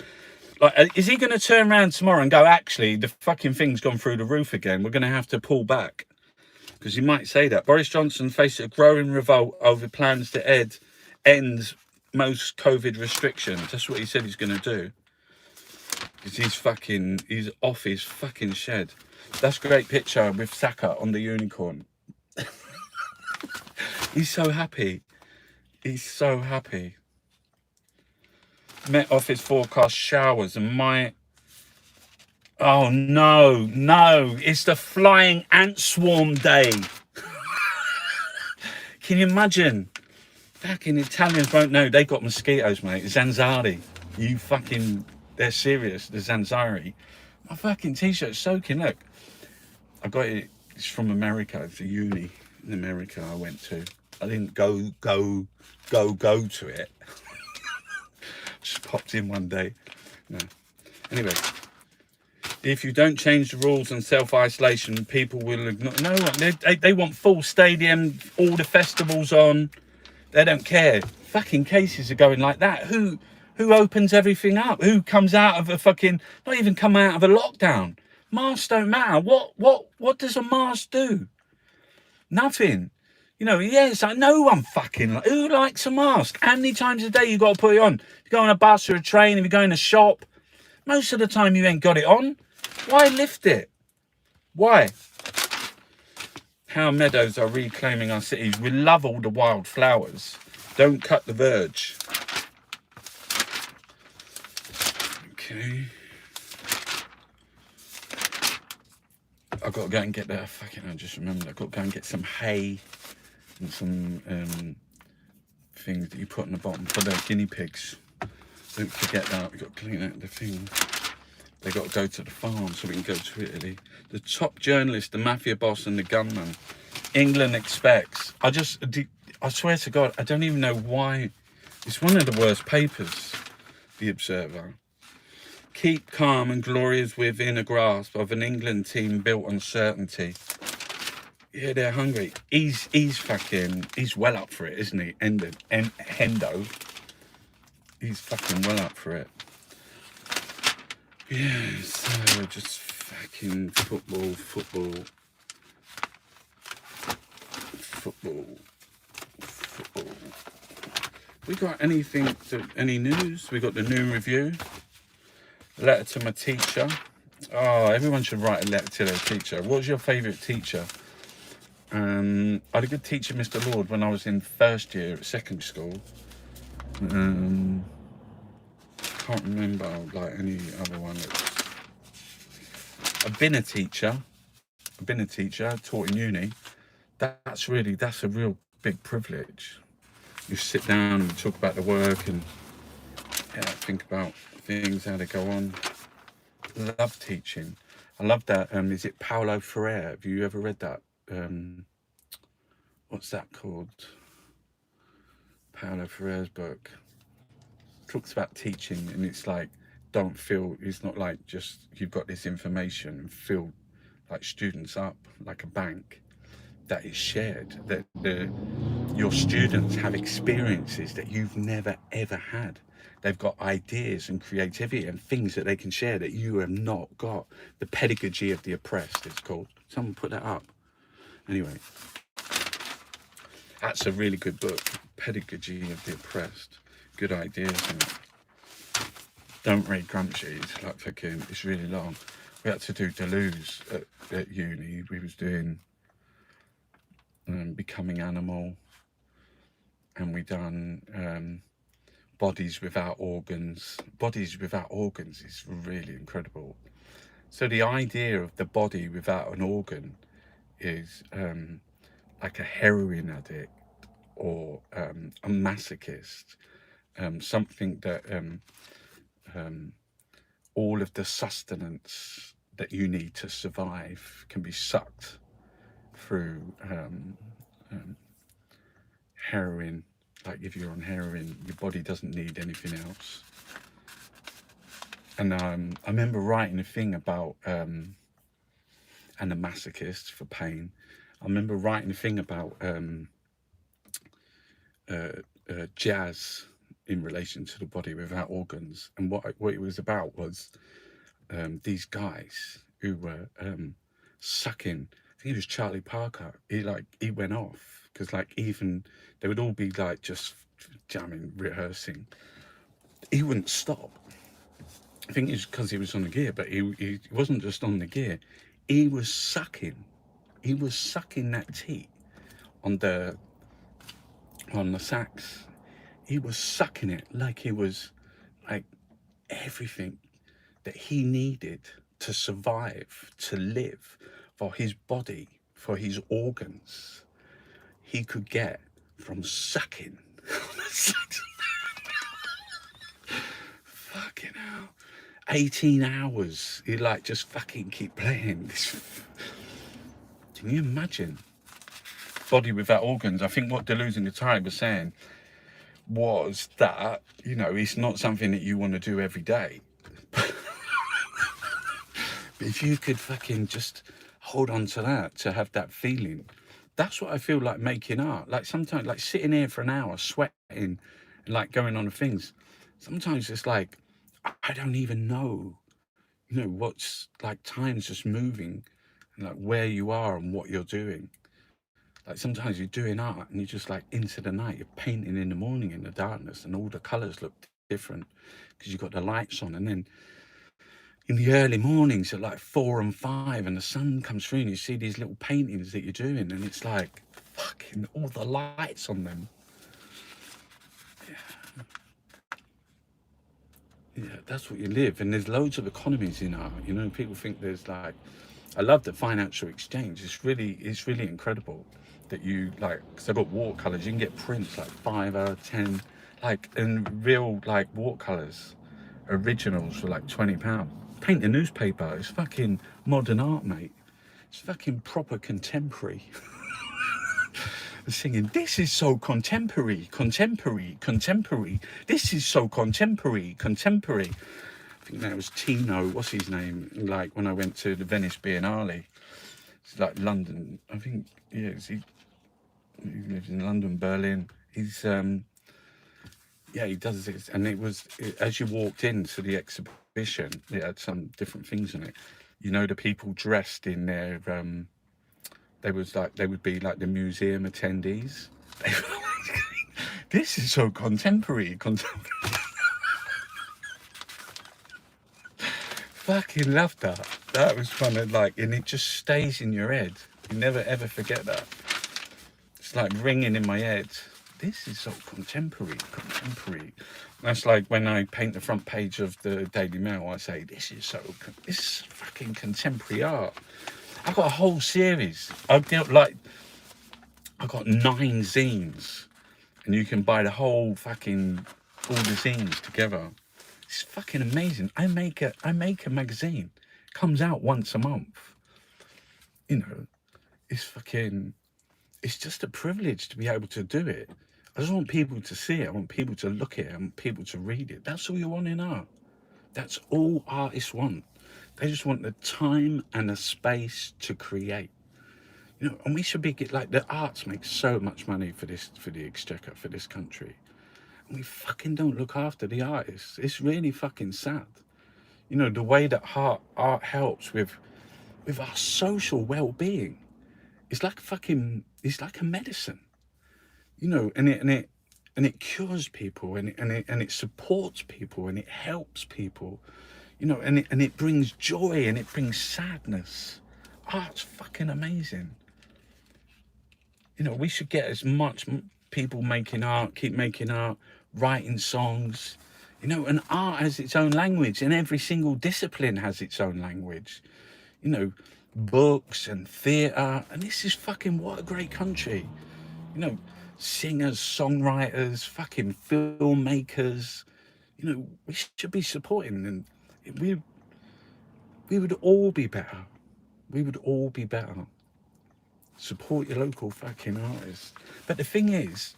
Like, is he going to turn around tomorrow and go, actually, the fucking thing's gone through the roof again, we're going to have to pull back? Because he might say that. Boris Johnson faces a growing revolt over plans to end most COVID restrictions. That's what he said he's going to do. Because he's off his fucking shed. That's a great picture with Saka on the unicorn. He's so happy. He's so happy. Met Office forecast showers and oh no, it's the flying ant swarm day. Can you imagine? Fucking Italians won't know. They got mosquitoes, mate. Zanzari. They're serious. The Zanzari. My fucking t-shirt's soaking. Look, I got it. It's from America. It's a uni in America I went to. I didn't go to it. Just popped in one day. No. Anyway, if you don't change the rules on self-isolation, people will ignore. No, they want full stadium, all the festivals on. They don't care. Fucking cases are going like that. Who opens everything up? Who comes out of a fucking, not even come out of a lockdown? Masks don't matter. What does a mask do? Nothing. You know, yeah, it's like no one fucking, who likes a mask? How many times a day you got to put it on? If you go on a bus or a train, if you go in a shop, most of the time you ain't got it on. Why lift it? Why? How meadows are reclaiming our cities. We love all the wild flowers. Don't cut the verge. Okay. I've got to go and get that. I just remembered. I've got to go and get some hay and some things that you put on the bottom for the guinea pigs. Don't forget that. We've got to clean out the thing. They got to go to the farm so we can go to Italy. The top journalist, the mafia boss and the gunman. England expects. I swear to God, I don't even know why. It's one of the worst papers, The Observer. Keep calm and glory is within a grasp of an England team built on certainty. Yeah, they're hungry. He's well up for it, isn't he? Hendo. He's fucking well up for it. Yeah, so just fucking football. We got any news? We got the noon review. Letter to my teacher. Oh, everyone should write a letter to their teacher. What was your favourite teacher? I had a good teacher, Mr. Lord, when I was in first year at secondary school. Can't remember like any other one. I've been a teacher. I taught in uni. That's a real big privilege. You sit down and talk about the work and think about things, how they go on. I love teaching. I love that. Is it Paulo Freire? Have you ever read that? What's that called? Paulo Freire's book. Talks about teaching, and it's like, it's not like just you've got this information and fill like students up like a bank. That is shared, that your students have experiences that you've never ever had. They've got ideas and creativity and things that they can share that you have not got. The Pedagogy of the Oppressed, it's called. Someone put that up. Anyway, that's a really good book. Pedagogy of the Oppressed. Good ideas. Don't read Gramsci. It's like fucking, it's really long. We had to do Deleuze at uni. We was doing Becoming Animal, and we done Bodies Without Organs. Bodies Without Organs is really incredible. So the idea of the body without an organ is like a heroin addict or a masochist, something that all of the sustenance that you need to survive can be sucked through heroin. Like if you're on heroin, your body doesn't need anything else. And I remember writing a thing about and a masochist for pain. I remember writing a thing about jazz in relation to the body without organs, and what it was about was these guys who were sucking. I think it was Charlie Parker. He went off because even they would all be like just jamming, rehearsing. He wouldn't stop. I think it's because he was on the gear, but he wasn't just on the gear. He was sucking. He was sucking that teat on the sax. He was sucking it like it was like everything that he needed to survive, to live, for his body, for his organs, he could get from sucking. Fucking hell. 18 hours. He just fucking keep playing. Can you imagine? Body without organs. I think what Deleuze in the Tide was saying was that, it's not something that you want to do every day. But if you could fucking just hold on to that, to have that feeling, that's what I feel like making art. Like sometimes, like sitting here for an hour, sweating, and like going on things. Sometimes it's like, I don't even know, what's like time's just moving and like where you are and what you're doing. Like sometimes you're doing art and you're just like into the night, you're painting in the morning in the darkness and all the colors look different because you've got the lights on. And then in the early mornings at like 4 and 5 and the sun comes through and you see these little paintings that you're doing and it's like fucking all the lights on them. Yeah, that's what you live. And there's loads of economies in art. People think there's like, I love the financial exchange. It's really incredible that you because I've got watercolors. You can get prints like 5 or 10, and real watercolors, originals for like £20. Paint a newspaper. It's fucking modern art, mate. It's fucking proper contemporary. Singing, this is so contemporary. This is so contemporary. I think that was Tino, what's his name? When I went to the Venice Biennale, it's like London. I think, yeah, he lives in London, Berlin. He's he does this, and as you walked into the exhibition, it had some different things in it. The people dressed in their they would be like the museum attendees. This is so contemporary. Fucking love that. That was fun. And it just stays in your head. You never ever forget that. It's like ringing in my head. This is so contemporary. That's like when I paint the front page of the Daily Mail, I say, this is fucking contemporary art. I've got a whole series. I've got 9 zines, and you can buy the whole all the zines together. It's fucking amazing. I make a magazine. It comes out once a month. It's just a privilege to be able to do it. I just want people to see it. I want people to look at it. I want people to read it. That's all you want in art. That's all artists want. They just want the time and the space to create. And we should be the arts make so much money for the exchequer, for this country. and we fucking don't look after the artists. It's really fucking sad. You know, the way that art helps with our social well-being. It's like it's like a medicine, you know, and it cures people, and it supports people, and it helps people, you know, and it brings joy, and it brings sadness. Art's fucking amazing. You know, we should get as much people making art, keep making art, writing songs, you know, and art has its own language, and every single discipline has its own language, you know, books and theatre, and this is fucking, what a great country, you know, singers, songwriters, fucking filmmakers, you know, we should be supporting, and we would all be better. We would all be better. Support your local fucking artists. But the thing is,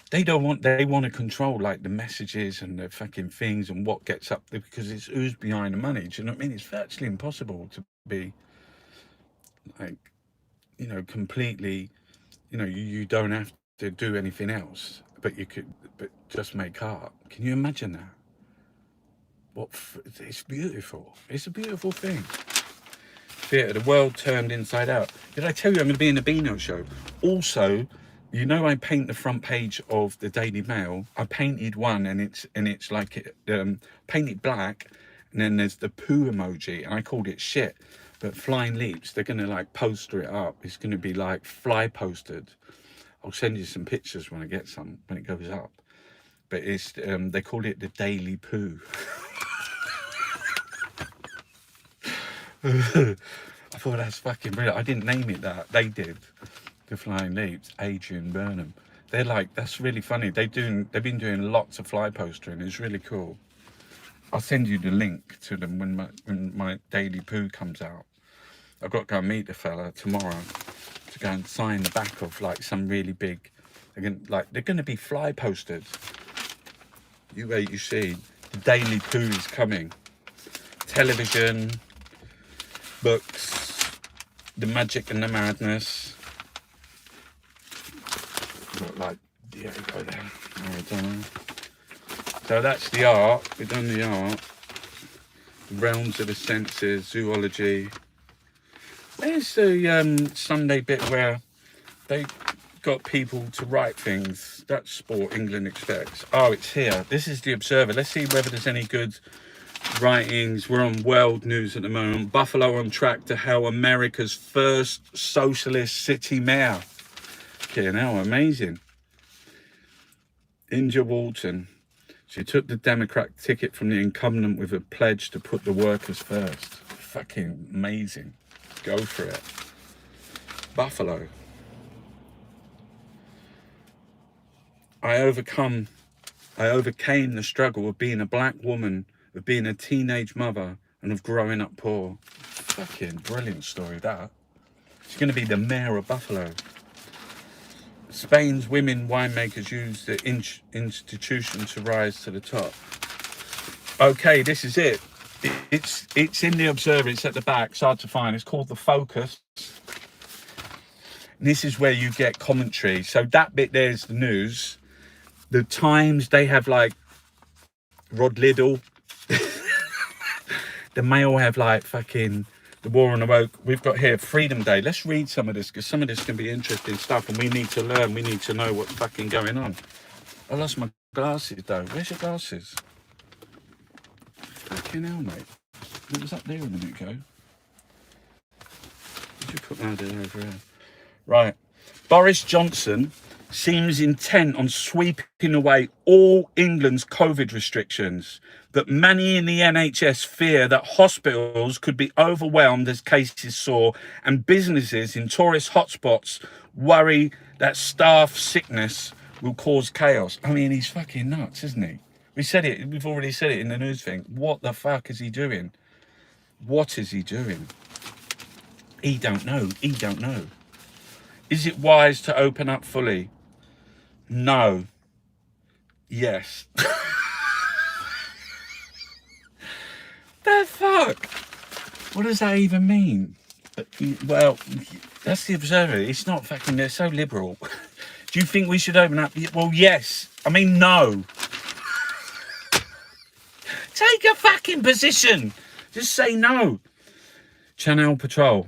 they want to control like the messages and the fucking things and what gets up there, because it's who's behind the money. Do you know what I mean? It's virtually impossible to be like, you know, completely, you know, you don't have to do anything else, but you could, but just make art. Can you imagine that? It's beautiful. It's a beautiful thing. Theatre, the world turned inside out. Did I tell you I'm going to be in a Beano show? Also, you know, I paint the front page of the Daily Mail. I painted one, and it's like painted black, and then there's the poo emoji, and I called it shit. But Flying Leaps, they're going to like poster it up. It's going to be like fly posted. I'll send you some pictures when I get some, when it goes up. But it's they call it the Daily Poo. I thought that's fucking brilliant. I didn't name it that. They did. The Flying Leaps, Adrian Burnham. They're like, that's really funny. They've been doing lots of fly postering. It's really cool. I'll send you the link to them when my Daily Poo comes out. I've got to go and meet the fella tomorrow to go and sign the back of like some really big. They're going to be fly posted. You wait, you see. The Daily Poo is coming. Television, books, the magic and the madness. Got like, yeah, go there. So that's the art. We've done the art. Realms of the senses, zoology. There's the Sunday bit where they got people to write things. That's sport England expects. Oh, it's here. This is the Observer. Let's see whether there's any good writings. We're on world news at the moment. Buffalo on track to hell, America's first socialist city mayor. Okay, now amazing. India Walton. She took the Democrat ticket from the incumbent with a pledge to put the workers first. Fucking amazing. Go for it. Buffalo. I overcame the struggle of being a black woman, of being a teenage mother, and of growing up poor. Fucking brilliant story, that. She's going to be the mayor of Buffalo. Spain's women winemakers use the institution to rise to the top. Okay, this is it. It's in the Observer. It's at the back. It's hard to find. It's called The Focus. And this is where you get commentary. So that bit there's the news. The Times, they have like Rod Liddell. The Mail have like fucking the War on the Woke. We've got here Freedom Day. Let's read some of this, because some of this can be interesting stuff, and we need to learn. We need to know what's fucking going on. I lost my glasses though. Where's your glasses? Fucking hell, mate. It was up there a minute ago. Did you put that over here? Right. Boris Johnson seems intent on sweeping away all England's COVID restrictions, but many in the NHS fear that hospitals could be overwhelmed as cases soar, and businesses in tourist hotspots worry that staff sickness will cause chaos. I mean, he's fucking nuts, isn't he? We've already said it in the news thing. What the fuck is he doing? What is he doing? He don't know. He don't know. Is it wise to open up fully? No. Yes. The fuck? What does that even mean? Well, that's the Observer. It's not fucking, they're so liberal. Do you think we should open up? Well, yes. I mean, no. Take a fucking position. Just say no. Channel Patrol.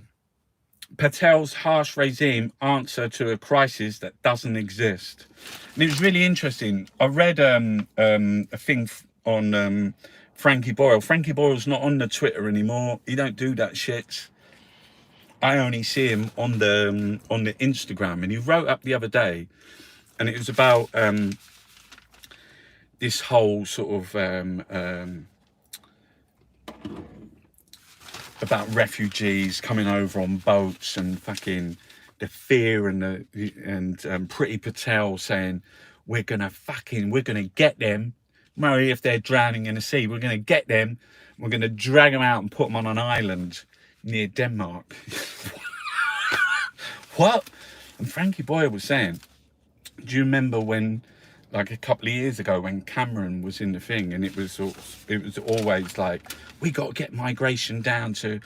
Patel's harsh regime answer to a crisis that doesn't exist. And it was really interesting. I read a thing on Frankie Boyle. Frankie Boyle's not on the Twitter anymore. He don't do that shit. I only see him on the Instagram, and he wrote up the other day, and it was about this whole sort of about refugees coming over on boats and fucking the fear and Pretty Patel saying we're gonna get them. Murray, if they're drowning in the sea, we're gonna get them. We're gonna drag them out and put them on an island near Denmark. What? And Frankie Boyle was saying, do you remember when, like a couple of years ago, when Cameron was in the thing, and it was always like, we got to get migration down to,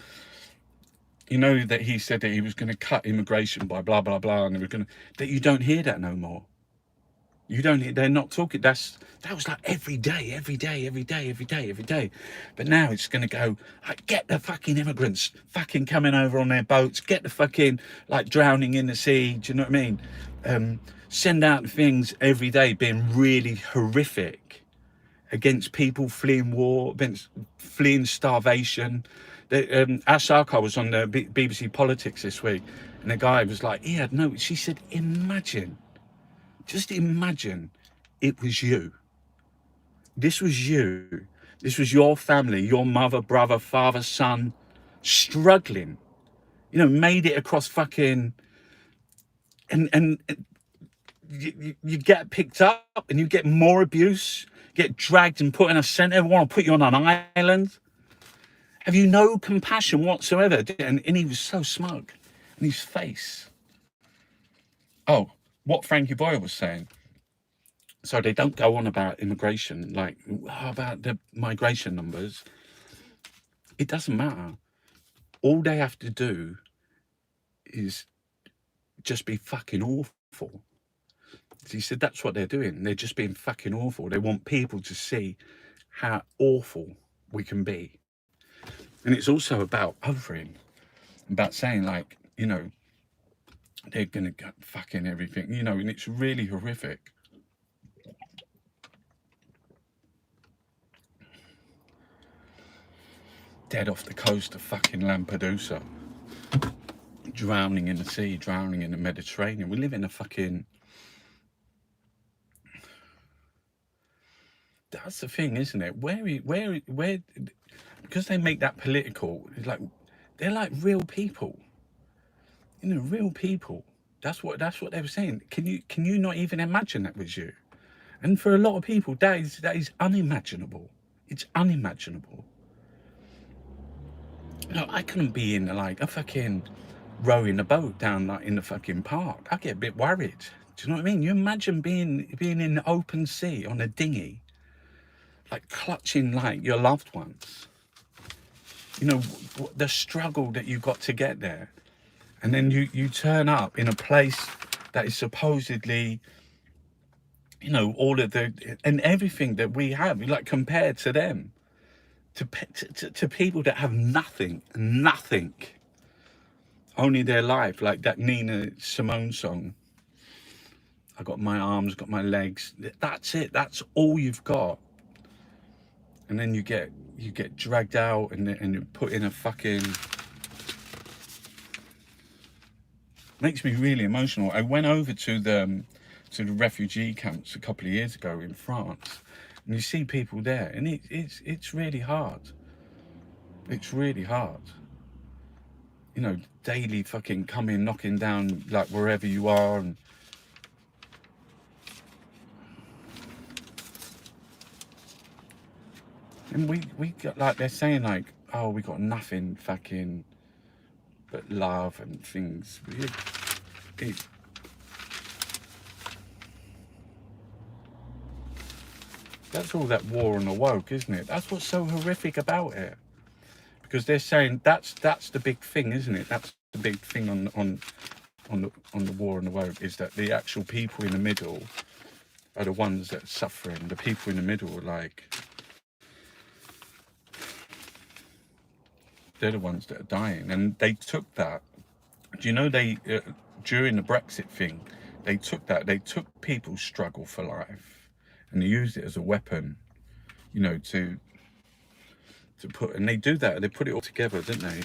you know, that he said that he was going to cut immigration by blah blah blah, and they were going to, that you don't hear that no more. You don't. They're not talking. That was like every day. But now it's going to go like, get the fucking immigrants fucking coming over on their boats. Get the fucking like drowning in the sea. Do you know what I mean? Send out things every day, being really horrific against people fleeing war, against fleeing starvation. Ash Sarkar was on the BBC Politics this week, and the guy was like, she said, just imagine it was you. This was you. This was your family, your mother, brother, father, son, struggling, you know, made it across fucking, and you get picked up and you get more abuse, get dragged and put in a centre, want to put you on an island. Have you no compassion whatsoever? And he was so smug. And his face. Oh, what Frankie Boyle was saying. So they don't go on about immigration, like, about the migration numbers. It doesn't matter. All they have to do is just be fucking awful. He said that's what they're doing. They're just being fucking awful. They want people to see how awful we can be. And it's also about othering, about saying, like, you know, they're going to get fucking everything, you know, and it's really horrific. Dead off the coast of fucking Lampedusa. Drowning in the sea, drowning in the Mediterranean. We live in a fucking... That's the thing, isn't it? Where, because they make that political, it's like, they're like real people. You know, real people. That's what they were saying. Can you not even imagine that was you? And for a lot of people, that is unimaginable. It's unimaginable. You know, I couldn't be in like a fucking rowing a boat down like in the fucking park. I get a bit worried. Do you know what I mean? You imagine being in the open sea on a dinghy, like clutching like your loved ones. You know, the struggle that you got to get there. And then you turn up in a place that is supposedly, you know, all of the, and everything that we have, like compared to them, to people that have nothing, only their life, like that Nina Simone song. I got my arms, got my legs. That's it. That's all you've got. And then you get dragged out and you put in a fucking... Makes me really emotional. I went over to the refugee camps a couple of years ago in France, and you see people there, and it's really hard. It's really hard. You know, daily fucking coming, knocking down like wherever you are, and we got, like, they're saying like, oh, we got nothing fucking but love and things. That's all that war and the woke, isn't it? That's what's so horrific about it. Because they're saying that's the big thing, isn't it? That's the big thing on on the war and the woke is that the actual people in the middle are the ones that are suffering. The people in the middle are like, they're the ones that are dying. And they took that. Do you know they during the Brexit thing, they took people's struggle for life and they used it as a weapon, you know, to put, and they do that, they put it all together, didn't they?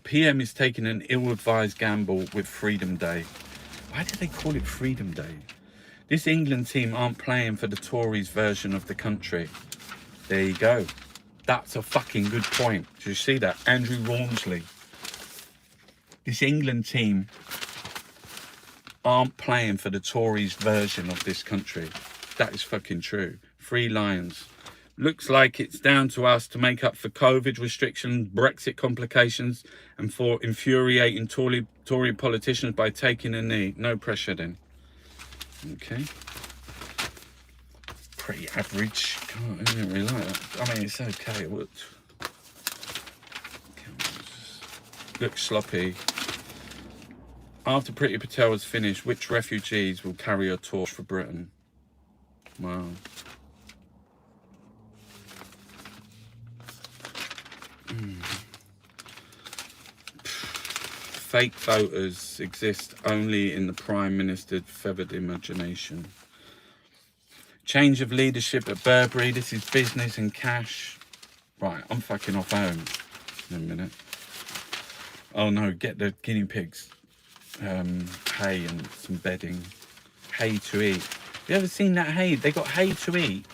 PM is taking an ill-advised gamble with Freedom Day. Why did they call it Freedom Day? This England team aren't playing for the Tories version of the country. There you go. That's a fucking good point. Do you see that? Andrew Rawnsley. This England team aren't playing for the Tories version of this country. That is fucking true. 3 lines. Looks like it's down to us to make up for COVID restrictions, Brexit complications, and for infuriating Tory politicians by taking a knee. No pressure then. Okay. Pretty average. God, I didn't really like that. I mean, it's okay. It looks sloppy. After Priti Patel has finished, which refugees will carry a torch for Britain? Wow. Fake voters exist only in the Prime Minister's feathered imagination. Change of leadership at Burberry. This is business and cash. Right, I'm fucking off home in a minute. Oh no, get the guinea pigs hay and some bedding. Hay to eat. Have you ever seen that hay? They got hay to eat.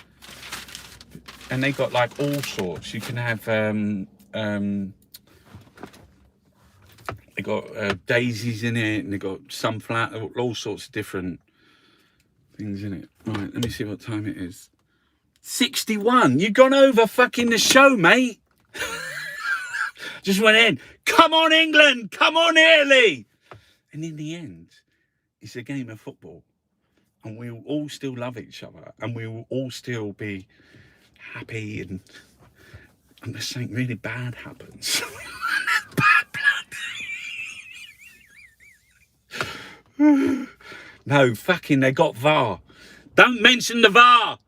And they got like all sorts. You can have they got daisies in it, and they got sunflower, all sorts of different things in it. Right, let me see what time it is. 61. You've gone over fucking the show, mate. Just went in. Come on, England. Come on, Italy. And in the end, it's a game of football. And we will all still love each other. And we will all still be happy. And unless something really bad happens. Bad blood. No, fucking, they got VAR. Don't mention the VAR.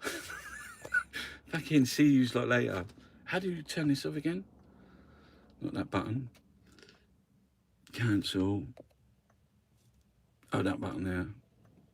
Fucking see you lot later. How do you turn this off again? Not that button. Cancel. Oh, that button there.